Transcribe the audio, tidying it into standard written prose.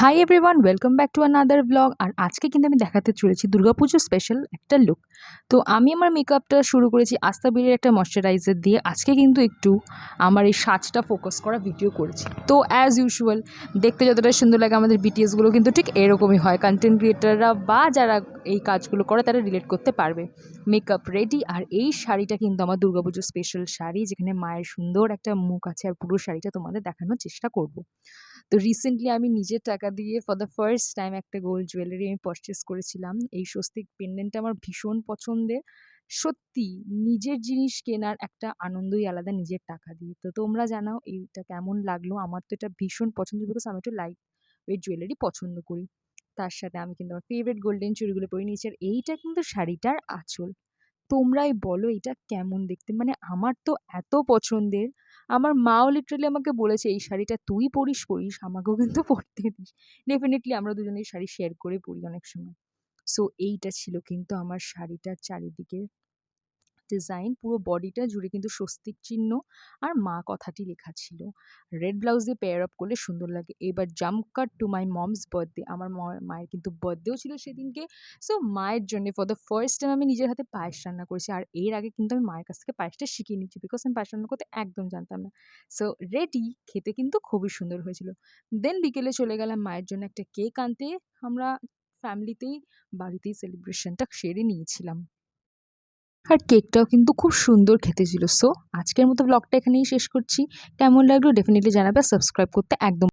High everyone, welcome back to another blog. আর আজকে কিন্তু আমি দেখাতে চলেছি দুর্গাপুজোর স্পেশাল একটা লুক। তো আমি আমার মেকআপটা শুরু করেছি আস্থা বিউটির একটা ময়শ্চারাইজার দিয়ে। আজকে কিন্তু একটু আমার এই সাজটা ফোকাস করা ভিডিও করেছি। তো অ্যাজ ইউজুয়াল দেখতে যতটা সুন্দর লাগে আমাদের বিটিএসগুলো কিন্তু ঠিক এরকমই হয়। কন্টেন্ট ক্রিয়েটাররা বা যারা এই কাজগুলো করে তারা রিলেট করতে পারবে। মেকআপ রেডি, আর এই শাড়িটা কিন্তু আমার দুর্গাপুজোর স্পেশাল শাড়ি, যেখানে মায়ের সুন্দর একটা মুখ আছে। আর পুরো শাড়িটা তোমাদের দেখানোর চেষ্টা করব। তো রিসেন্টলি আমি নিজের টাকা দিয়ে ফর দ্য ফার্স্ট টাইম একটা গোল্ড জুয়েলারি আমি পারচেস করেছিলাম। এই স্বস্তিক পেন্ডেন্টটা আমার ভীষণ পছন্দের। সত্যি নিজের জিনিস কেনার একটা আনন্দই আলাদা নিজের টাকা দিয়ে। তো তোমরা জানাও এইটা কেমন লাগলো? আমার তো এটা ভীষণ পছন্দের, বিকজ আমি একটু লাইট ওয়েট জুয়েলারি পছন্দ করি। তার সাথে আমি কিন্তু আমার ফেভারিট গোল্ডেন চুড়িগুলো পরে নিয়েছি। আর এইটা কিন্তু শাড়িটার আঁচল। তোমরাই বলো এটা কেমন দেখতে? মানে আমার তো এত পছন্দের। আমার মাও লিটারালি আমাকে বলেছে, "এই শাড়িটা তুই পরিস, আমাকেও কিন্তু পরতে দিস।" ডেফিনিটলি আমরা দুজনে এই শাড়ি শেয়ার করে পরি অনেক সময়। সো এইটা ছিল কিন্তু আমার শাড়িটার চারিদিকের ডিজাইন। পুরো বডিটা জুড়ে কিন্তু স্বস্তিক চিহ্ন আর মা কথাটি লেখা ছিল। রেড ব্লাউজ দিয়ে পেয়ার আপ করলে সুন্দর লাগে। এবার jump cut to my moms birthday. আমার মায়ের কিন্তু বার্থডেও ছিল সেদিনকে। সো মায়ের জন্য ফর দ্য ফার্স্ট টাইম আমি নিজের হাতে পায়েস রান্না করেছি। আর এর আগে কিন্তু আমি মায়ের কাছ থেকে পায়েসটা শিখিয়ে নিচ্ছি, বিকজ আমি পায়েস রান্না করতে একদম জানতাম না। সো রেডি, খেতে কিন্তু খুবই সুন্দর হয়েছিল। দেন বিকেলে চলে গেলাম মায়ের জন্য একটা কেক আনতে। আমরা ফ্যামিলিতেই বাড়িতেই সেলিব্রেশনটা সেরে নিয়েছিলাম। আর কেকটাও কিন্তু খুব সুন্দর খেতে ছিল। সো আজকের মতো ব্লগটা এখানেই শেষ করছি। কেমন লাগলো ডেফিনিটলি জানাবে। সাবস্ক্রাইব করতে একদম